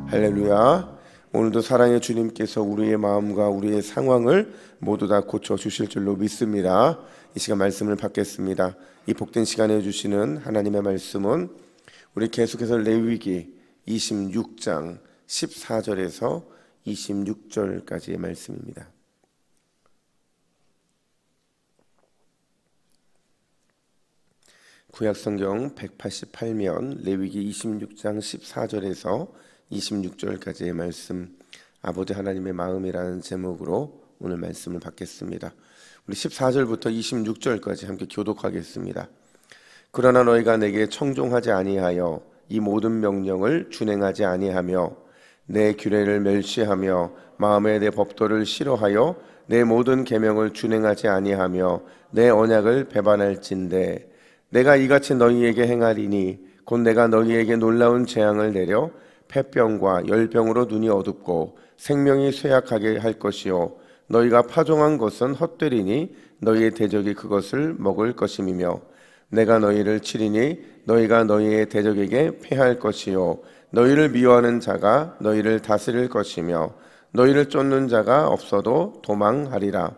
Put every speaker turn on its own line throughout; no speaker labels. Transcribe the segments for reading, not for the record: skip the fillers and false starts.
할렐루야. 오늘도 사랑의 주님께서 우리의 마음과 우리의 상황을 모두 다 고쳐주실 줄로 믿습니다. 이 시간 말씀을 받겠습니다. 이 복된 시간에 주시는 하나님의 말씀은 우리 계속해서 레위기 26장 14절에서 26절까지의 말씀입니다. 구약성경 188면 레위기 26장 14절에서 26절까지의 말씀, 아버지 하나님의 마음이라는 제목으로 오늘 말씀을 받겠습니다. 우리 14절부터 26절까지 함께 교독하겠습니다. 그러나 너희가 내게 청종하지 아니하여 이 모든 명령을 준행하지 아니하며 내 규례를 멸시하며 마음에 내 법도를 싫어하여 내 모든 계명을 준행하지 아니하며 내 언약을 배반할진대 내가 이같이 너희에게 행하리니 곧 내가 너희에게 놀라운 재앙을 내려 폐병과 열병으로 눈이 어둡고 생명이 쇠약하게 할 것이요 너희가 파종한 것은 헛되리니 너희의 대적이 그것을 먹을 것임이며 내가 너희를 치리니 너희가 너희의 대적에게 패할 것이요 너희를 미워하는 자가 너희를 다스릴 것이며 너희를 쫓는 자가 없어도 도망하리라.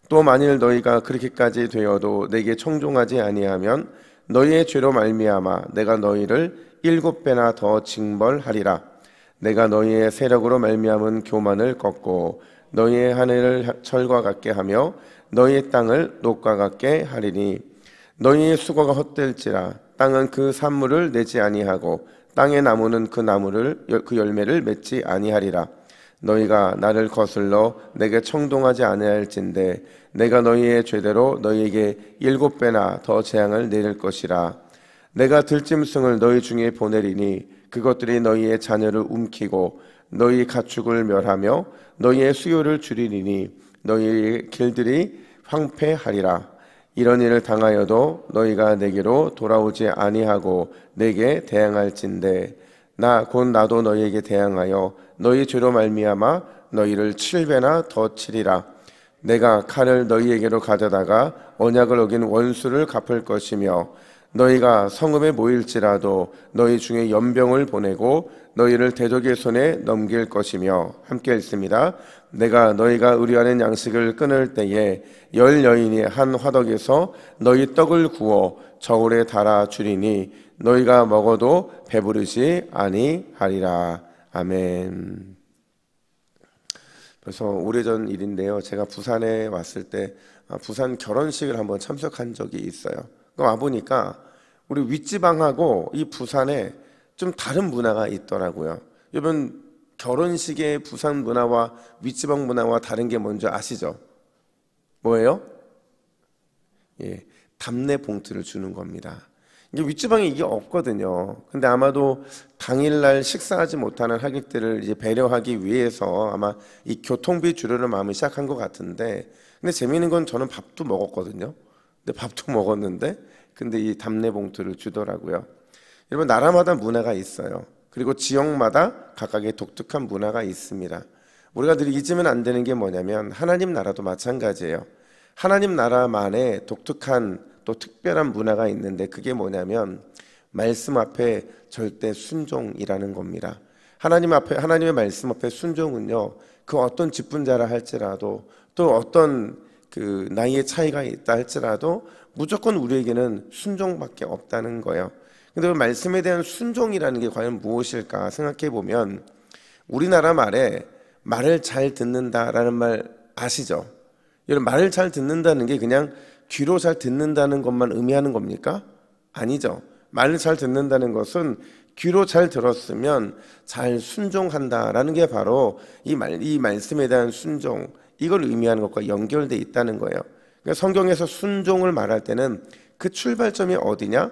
또 만일 너희가 그렇게까지 되어도 내게 청종하지 아니하면 너희의 죄로 말미암아 내가 너희를 7배나 더 징벌하리라. 내가 너희의 세력으로 말미암은 교만을 꺾고 너희의 하늘을 철과 같게 하며 너희의 땅을 녹과 같게 하리니 너희의 수고가 헛될지라. 땅은 그 산물을 내지 아니하고 땅의 나무는 그 열매를 맺지 아니하리라. 너희가 나를 거슬러 내게 청종하지 아니할진대 내가 너희의 죄대로 너희에게 7배나 더 재앙을 내릴 것이라. 내가 들짐승을 너희 중에 보내리니 그것들이 너희의 자녀를 움키고 너희 가축을 멸하며 너희의 수요를 줄이리니 너희의 길들이 황폐하리라. 이런 일을 당하여도 너희가 내게로 돌아오지 아니하고 내게 대항할진대 나 곧 나도 너희에게 대항하여 너희 죄로 말미암아 너희를 7배나 더 치리라. 내가 칼을 너희에게로 가져다가 언약을 어긴 원수를 갚을 것이며 너희가 성읍에 모일지라도 너희 중에 연병을 보내고 너희를 대적의 손에 넘길 것이며 함께 읽습니다. 내가 너희가 의뢰하는 양식을 끊을 때에 10여인이 한 화덕에서 너희 떡을 구워 저울에 달아 주리니 너희가 먹어도 배부르지 아니하리라. 아멘. 그래서 오래전 일인데요, 제가 부산에 왔을 때 부산 결혼식을 한번 참석한 적이 있어요. 와보니까 우리 윗지방하고 이 부산에 좀 다른 문화가 있더라고요. 여러분, 결혼식의 부산 문화와 윗지방 문화와 다른 게 뭔지 아시죠? 뭐예요? 예, 답례 봉투를 주는 겁니다. 이게 윗지방에 이게 없거든요. 근데 아마도 당일날 식사하지 못하는 하객들을 이제 배려하기 위해서 아마 이 교통비 주려는 마음이 시작한 것 같은데, 근데 재미있는 건 저는 밥도 먹었거든요. 근데 밥도 먹었는데 근데 이 답례 봉투를 주더라고요. 여러분, 나라마다 문화가 있어요. 그리고 지역마다 각각의 독특한 문화가 있습니다. 우리가 늘 잊으면 안 되는 게 뭐냐면 하나님 나라도 마찬가지예요. 하나님 나라만의 독특한 또 특별한 문화가 있는데 그게 뭐냐면 말씀 앞에 절대 순종이라는 겁니다. 하나님의 말씀 앞에 순종은요, 그 어떤 직분자라 할지라도 또 어떤 그 나이의 차이가 있다 할지라도 무조건 우리에게는 순종밖에 없다는 거예요. 근데 말씀에 대한 순종이라는 게 과연 무엇일까 생각해 보면 우리나라 말에 말을 잘 듣는다라는 말 아시죠? 여러분, 말을 잘 듣는다는 게 그냥 귀로 잘 듣는다는 것만 의미하는 겁니까? 아니죠. 말을 잘 듣는다는 것은 귀로 잘 들었으면 잘 순종한다라는 게 바로 이 말씀에 대한 순종, 이걸 의미하는 것과 연결돼 있다는 거예요. 그러니까 성경에서 순종을 말할 때는 그 출발점이 어디냐?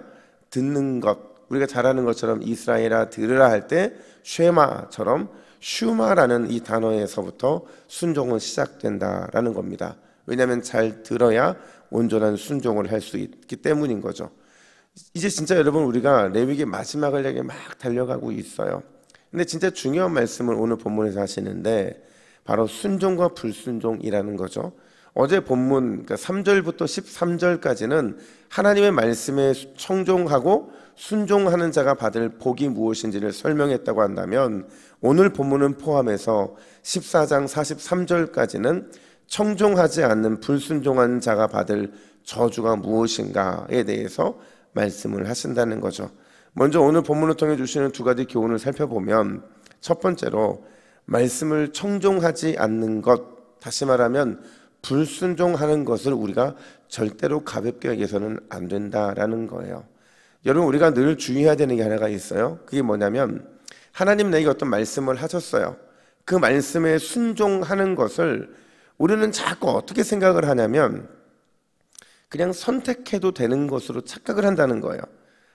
듣는 것. 우리가 잘 아는 것처럼 이스라엘아 들으라 할 때 쉐마처럼 슈마라는 이 단어에서부터 순종은 시작된다라는 겁니다. 왜냐하면 잘 들어야 온전한 순종을 할 수 있기 때문인 거죠. 이제 진짜 여러분, 우리가 레위기 마지막을 향해 막 달려가고 있어요. 근데 진짜 중요한 말씀을 오늘 본문에서 하시는데 바로 순종과 불순종이라는 거죠. 어제 본문 3절부터 13절까지는 하나님의 말씀에 청종하고 순종하는 자가 받을 복이 무엇인지를 설명했다고 한다면, 오늘 본문은 포함해서 14장 43절까지는 청종하지 않는 불순종한 자가 받을 저주가 무엇인가에 대해서 말씀을 하신다는 거죠. 먼저 오늘 본문을 통해 주시는 두 가지 교훈을 살펴보면, 첫 번째로 말씀을 청종하지 않는 것, 다시 말하면 불순종하는 것을 우리가 절대로 가볍게 여겨서는 안 된다라는 거예요. 여러분, 우리가 늘 주의해야 되는 게 하나가 있어요. 그게 뭐냐면, 하나님 내게 어떤 말씀을 하셨어요. 그 말씀에 순종하는 것을 우리는 자꾸 어떻게 생각을 하냐면 그냥 선택해도 되는 것으로 착각을 한다는 거예요.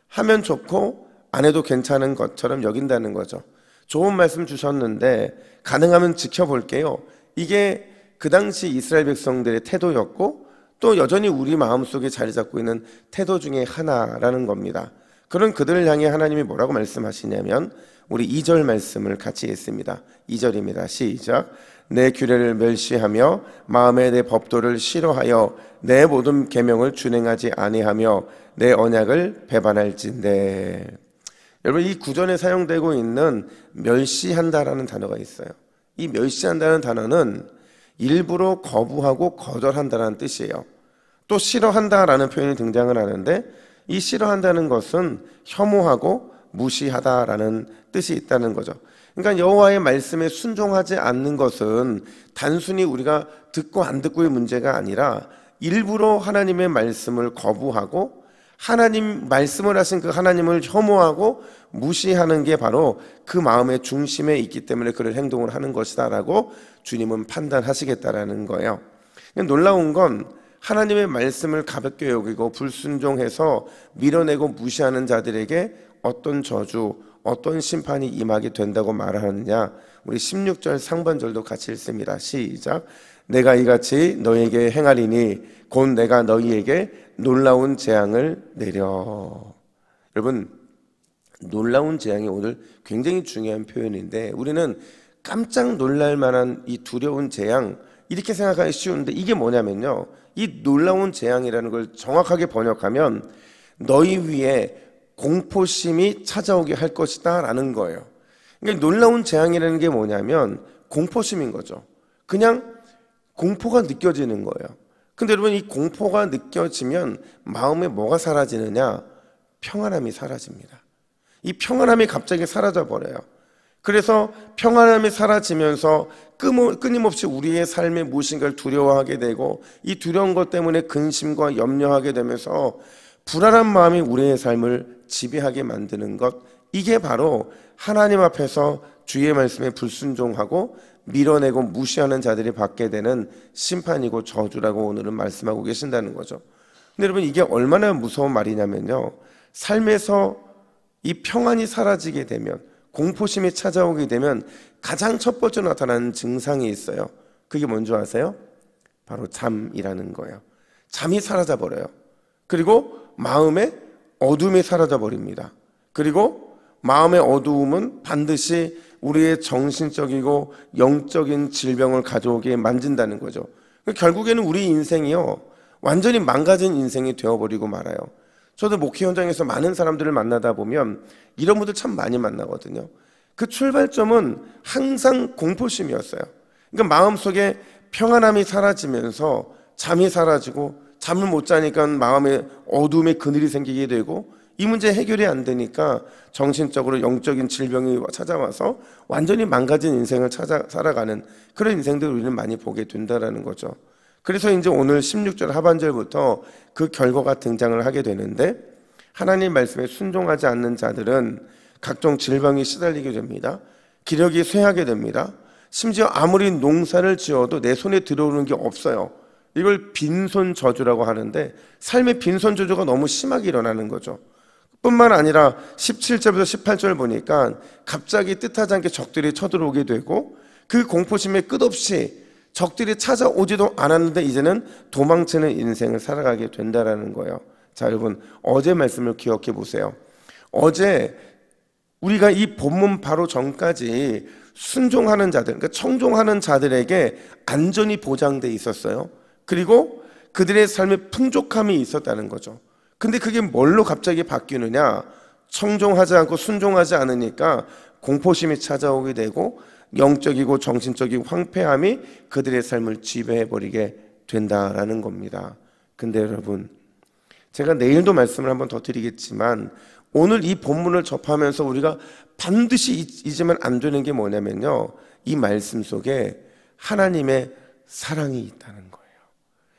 하면 좋고 안 해도 괜찮은 것처럼 여긴다는 거죠. 좋은 말씀 주셨는데 가능하면 지켜볼게요. 이게 그 당시 이스라엘 백성들의 태도였고, 또 여전히 우리 마음속에 자리 잡고 있는 태도 중에 하나라는 겁니다. 그런 그들을 향해 하나님이 뭐라고 말씀하시냐면, 우리 2절 말씀을 같이 읽습니다. 2절입니다. 시작. 내 규례를 멸시하며 마음에 내 법도를 싫어하여 내 모든 계명을 준행하지 아니하며 내 언약을 배반할진대. 여러분, 이 구전에 사용되고 있는 멸시한다라는 단어가 있어요. 이 멸시한다는 단어는 일부러 거부하고 거절한다는 뜻이에요. 또 싫어한다라는 표현이 등장을 하는데, 이 싫어한다는 것은 혐오하고 무시하다라는 뜻이 있다는 거죠. 그러니까 여호와의 말씀에 순종하지 않는 것은 단순히 우리가 듣고 안 듣고의 문제가 아니라 일부러 하나님의 말씀을 거부하고 하나님 말씀을 하신 그 하나님을 혐오하고 무시하는 게 바로 그 마음의 중심에 있기 때문에 그런 행동을 하는 것이다라고 주님은 판단하시겠다라는 거예요. 놀라운 건 하나님의 말씀을 가볍게 여기고 불순종해서 밀어내고 무시하는 자들에게 어떤 저주, 어떤 심판이 임하게 된다고 말하느냐. 우리 16절 상반절도 같이 읽습니다. 시작. 내가 이같이 너희에게 행하리니 곧 내가 너희에게 놀라운 재앙을 내려. 여러분, 놀라운 재앙이 오늘 굉장히 중요한 표현인데, 우리는 깜짝 놀랄 만한 이 두려운 재앙, 이렇게 생각하기 쉬운데, 이게 뭐냐면요, 이 놀라운 재앙이라는 걸 정확하게 번역하면 너희 위에 공포심이 찾아오게 할 것이다 라는 거예요. 그러니까 놀라운 재앙이라는 게 뭐냐면 공포심인 거죠. 그냥 공포가 느껴지는 거예요. 근데 여러분, 이 공포가 느껴지면 마음에 뭐가 사라지느냐? 평안함이 사라집니다. 이 평안함이 갑자기 사라져 버려요. 그래서 평안함이 사라지면서 끊임없이 우리의 삶에 무엇인가를 두려워하게 되고, 이 두려운 것 때문에 근심과 염려하게 되면서 불안한 마음이 우리의 삶을 지배하게 만드는 것, 이게 바로 하나님 앞에서 주의 말씀에 불순종하고 밀어내고 무시하는 자들이 받게 되는 심판이고 저주라고 오늘은 말씀하고 계신다는 거죠. 근데 여러분, 이게 얼마나 무서운 말이냐면요, 삶에서 이 평안이 사라지게 되면, 공포심이 찾아오게 되면 가장 첫 번째 나타나는 증상이 있어요. 그게 뭔지 아세요? 바로 잠이라는 거예요. 잠이 사라져 버려요. 그리고 마음의 어둠이 사라져 버립니다. 그리고 마음의 어두움은 반드시 우리의 정신적이고 영적인 질병을 가져오게 만든다는 거죠. 결국에는 우리 인생이요, 완전히 망가진 인생이 되어버리고 말아요. 저도 목회 현장에서 많은 사람들을 만나다 보면 이런 분들 참 많이 만나거든요. 그 출발점은 항상 공포심이었어요. 그러니까 마음속에 평안함이 사라지면서 잠이 사라지고, 잠을 못 자니까 마음에 어두움의 그늘이 생기게 되고, 이 문제 해결이 안 되니까 정신적으로 영적인 질병이 찾아와서 완전히 망가진 인생을 살아가는 그런 인생들을 우리는 많이 보게 된다는 거죠. 그래서 이제 오늘 16절 하반절부터 그 결과가 등장을 하게 되는데, 하나님 말씀에 순종하지 않는 자들은 각종 질병이 시달리게 됩니다. 기력이 쇠하게 됩니다. 심지어 아무리 농사를 지어도 내 손에 들어오는 게 없어요. 이걸 빈손 저주라고 하는데, 삶의 빈손 저주가 너무 심하게 일어나는 거죠. 뿐만 아니라 17절부터 18절 보니까 갑자기 뜻하지 않게 적들이 쳐들어오게 되고, 그 공포심에 끝없이 적들이 찾아오지도 않았는데 이제는 도망치는 인생을 살아가게 된다는 거예요. 자, 여러분, 어제 말씀을 기억해 보세요. 어제 우리가 이 본문 바로 전까지 순종하는 자들, 그러니까 청종하는 자들에게 안전이 보장돼 있었어요. 그리고 그들의 삶에 풍족함이 있었다는 거죠. 근데 그게 뭘로 갑자기 바뀌느냐? 청종하지 않고 순종하지 않으니까 공포심이 찾아오게 되고 영적이고 정신적인 황폐함이 그들의 삶을 지배해버리게 된다라는 겁니다. 근데 여러분, 제가 내일도 말씀을 한번 더 드리겠지만 오늘 이 본문을 접하면서 우리가 반드시 잊으면 안 되는 게 뭐냐면요, 이 말씀 속에 하나님의 사랑이 있다는 거예요.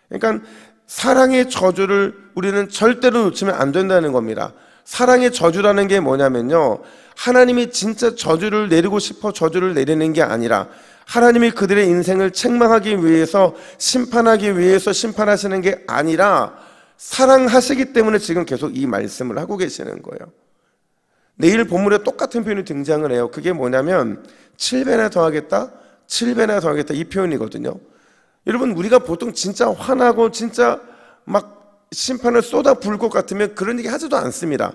그러니까 사랑의 저주를 우리는 절대로 놓치면 안 된다는 겁니다. 사랑의 저주라는 게 뭐냐면요, 하나님이 진짜 저주를 내리고 싶어 저주를 내리는 게 아니라 하나님이 그들의 인생을 책망하기 위해서, 심판하기 위해서 심판하시는 게 아니라 사랑하시기 때문에 지금 계속 이 말씀을 하고 계시는 거예요. 내일 본문에 똑같은 표현이 등장을 해요. 그게 뭐냐면 7배나 더하겠다, 7배나 더하겠다, 이 표현이거든요. 여러분, 우리가 보통 진짜 화나고 진짜 막 심판을 쏟아 부을 것 같으면 그런 얘기 하지도 않습니다.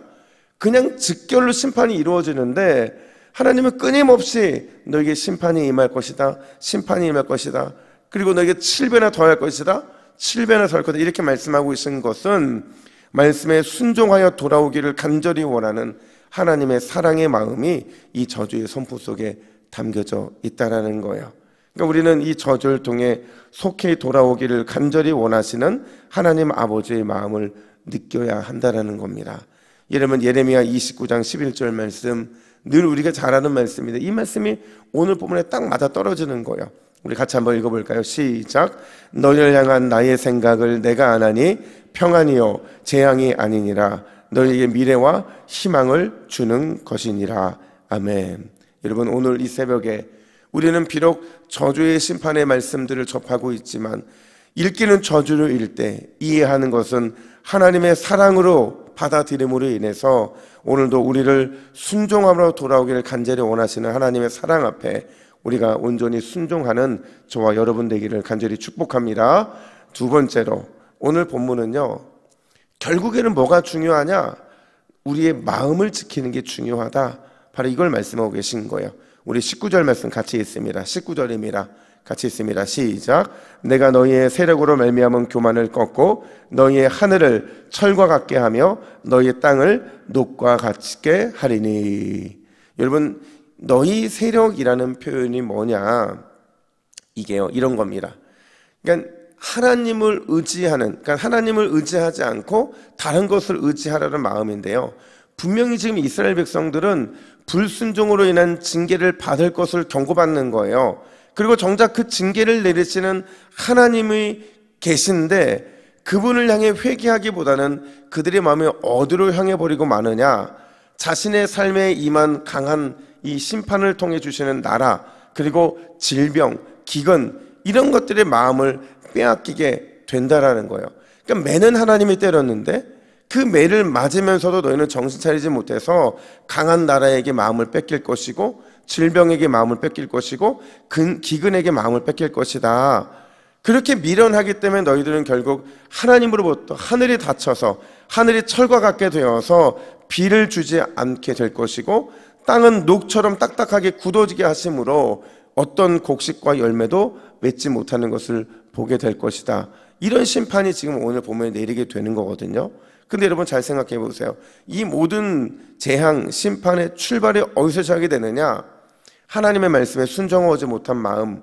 그냥 직결로 심판이 이루어지는데 하나님은 끊임없이 너에게 심판이 임할 것이다, 심판이 임할 것이다, 그리고 너에게 7배나 더할 것이다, 7배나 더할 것이다, 이렇게 말씀하고 있는 것은 말씀에 순종하여 돌아오기를 간절히 원하는 하나님의 사랑의 마음이 이 저주의 선포 속에 담겨져 있다는 거예요. 그러니까 우리는 이 저주를 통해 속히 돌아오기를 간절히 원하시는 하나님 아버지의 마음을 느껴야 한다는 겁니다. 예를 예레미야 29장 11절 말씀, 늘 우리가 잘 아는 말씀입니다. 이 말씀이 오늘 본문에 딱 맞아 떨어지는 거예요. 우리 같이 한번 읽어볼까요? 시작. 너희를 향한 나의 생각을 내가 아나니 평안이요 재앙이 아니니라. 너희에게 미래와 희망을 주는 것이니라. 아멘. 여러분, 오늘 이 새벽에 우리는 비록 저주의 심판의 말씀들을 접하고 있지만 읽기는 저주를 읽되 이해하는 것은 하나님의 사랑으로 받아들임으로 인해서 오늘도 우리를 순종함으로 돌아오기를 간절히 원하시는 하나님의 사랑 앞에 우리가 온전히 순종하는 저와 여러분 되기를 간절히 축복합니다. 두 번째로, 오늘 본문은요, 결국에는 뭐가 중요하냐? 우리의 마음을 지키는 게 중요하다. 바로 이걸 말씀하고 계신 거예요. 우리 19절 말씀 같이 읽습니다. 19절입니다. 같이 읽습니다. 시작. 내가 너희의 세력으로 말미암은 교만을 꺾고 너희의 하늘을 철과 같게 하며 너희의 땅을 녹과 같게 하리니. 여러분, 너희 세력이라는 표현이 뭐냐? 이게요, 이런 겁니다. 그러니까 하나님을 의지하는, 그러니까 하나님을 의지하지 않고 다른 것을 의지하라는 마음인데요, 분명히 지금 이스라엘 백성들은 불순종으로 인한 징계를 받을 것을 경고받는 거예요. 그리고 정작 그 징계를 내리시는 하나님이 계신데 그분을 향해 회개하기보다는 그들의 마음이 어디로 향해 버리고 마느냐? 자신의 삶에 임한 강한 이 심판을 통해 주시는 나라, 그리고 질병, 기근, 이런 것들의 마음을 빼앗기게 된다라는 거예요. 그러니까 매는 하나님이 때렸는데 그 매를 맞으면서도 너희는 정신 차리지 못해서 강한 나라에게 마음을 뺏길 것이고 질병에게 마음을 뺏길 것이고 기근에게 마음을 뺏길 것이다. 그렇게 미련하기 때문에 너희들은 결국 하나님으로부터 하늘이 닫혀서 하늘이 철과 같게 되어서 비를 주지 않게 될 것이고 땅은 녹처럼 딱딱하게 굳어지게 하심으로 어떤 곡식과 열매도 맺지 못하는 것을 보게 될 것이다. 이런 심판이 지금 오늘 본문에 내리게 되는 거거든요. 근데 여러분 잘 생각해 보세요. 이 모든 재앙, 심판의 출발이 어디서 시작이 되느냐? 하나님의 말씀에 순종하지 못한 마음,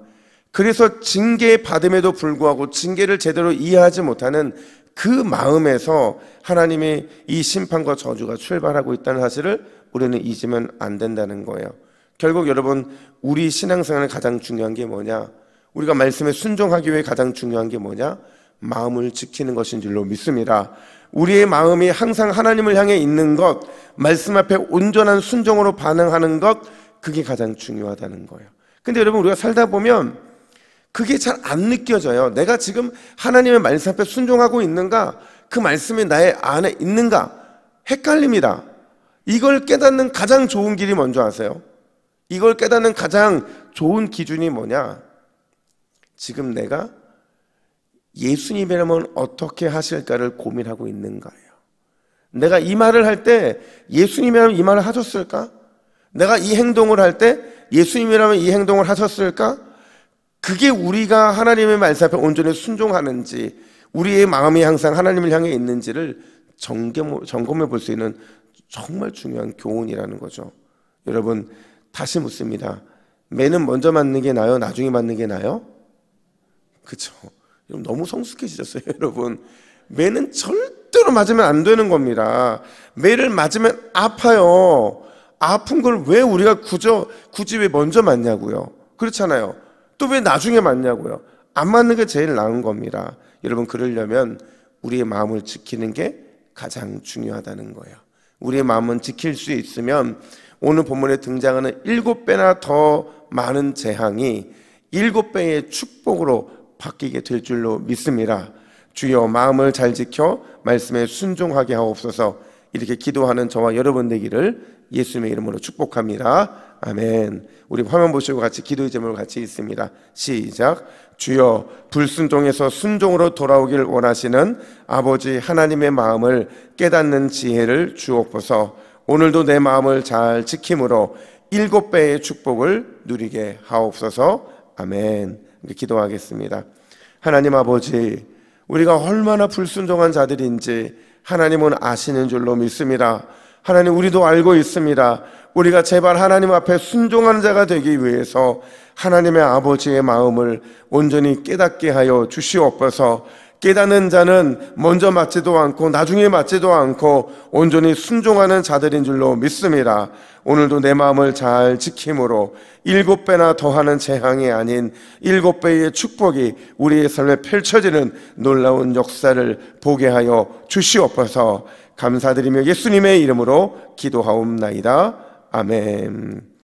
그래서 징계 받음에도 불구하고 징계를 제대로 이해하지 못하는 그 마음에서 하나님의 이 심판과 저주가 출발하고 있다는 사실을 우리는 잊으면 안 된다는 거예요. 결국 여러분, 우리 신앙생활에 가장 중요한 게 뭐냐? 우리가 말씀에 순종하기 위해 가장 중요한 게 뭐냐? 마음을 지키는 것인 줄로 믿습니다. 우리의 마음이 항상 하나님을 향해 있는 것, 말씀 앞에 온전한 순종으로 반응하는 것, 그게 가장 중요하다는 거예요. 근데 여러분, 우리가 살다 보면 그게 잘 안 느껴져요. 내가 지금 하나님의 말씀 앞에 순종하고 있는가? 그 말씀이 나의 안에 있는가? 헷갈립니다. 이걸 깨닫는 가장 좋은 길이 뭔지 아세요? 이걸 깨닫는 가장 좋은 기준이 뭐냐? 지금 내가 예수님이라면 어떻게 하실까를 고민하고 있는가예요. 내가 이 말을 할 때 예수님이라면 이 말을 하셨을까? 내가 이 행동을 할 때 예수님이라면 이 행동을 하셨을까? 그게 우리가 하나님의 말씀 앞에 온전히 순종하는지, 우리의 마음이 항상 하나님을 향해 있는지를 점검해 볼 수 있는 정말 중요한 교훈이라는 거죠. 여러분, 다시 묻습니다. 매는 먼저 맞는 게 나아요? 나중에 맞는 게 나아요? 그렇죠. 너무 성숙해지셨어요, 여러분. 매는 절대로 맞으면 안 되는 겁니다. 매를 맞으면 아파요. 아픈 걸 왜 우리가 굳이 왜 먼저 맞냐고요. 그렇잖아요. 또 왜 나중에 맞냐고요. 안 맞는 게 제일 나은 겁니다. 여러분, 그러려면 우리의 마음을 지키는 게 가장 중요하다는 거예요. 우리의 마음은 지킬 수 있으면 오늘 본문에 등장하는 7배나 더 많은 재앙이 7배의 축복으로 바뀌게 될 줄로 믿습니다. 주여, 마음을 잘 지켜 말씀에 순종하게 하옵소서. 이렇게 기도하는 저와 여러분 되기를 예수님의 이름으로 축복합니다. 아멘. 우리 화면 보시고 같이 기도의 제목을 같이 읽습니다. 시작. 주여, 불순종에서 순종으로 돌아오길 원하시는 아버지 하나님의 마음을 깨닫는 지혜를 주옵소서. 오늘도 내 마음을 잘 지킴으로 7배의 축복을 누리게 하옵소서. 아멘. 기도하겠습니다. 하나님 아버지, 우리가 얼마나 불순종한 자들인지 하나님은 아시는 줄로 믿습니다. 하나님, 우리도 알고 있습니다. 우리가 제발 하나님 앞에 순종하는 자가 되기 위해서 하나님의 아버지의 마음을 온전히 깨닫게 하여 주시옵소서. 깨닫는 자는 먼저 맞지도 않고 나중에 맞지도 않고 온전히 순종하는 자들인 줄로 믿습니다. 오늘도 내 마음을 잘 지킴으로 7배나 더하는 재앙이 아닌 7배의 축복이 우리의 삶에 펼쳐지는 놀라운 역사를 보게 하여 주시옵소서. 감사드리며 예수님의 이름으로 기도하옵나이다. 아멘.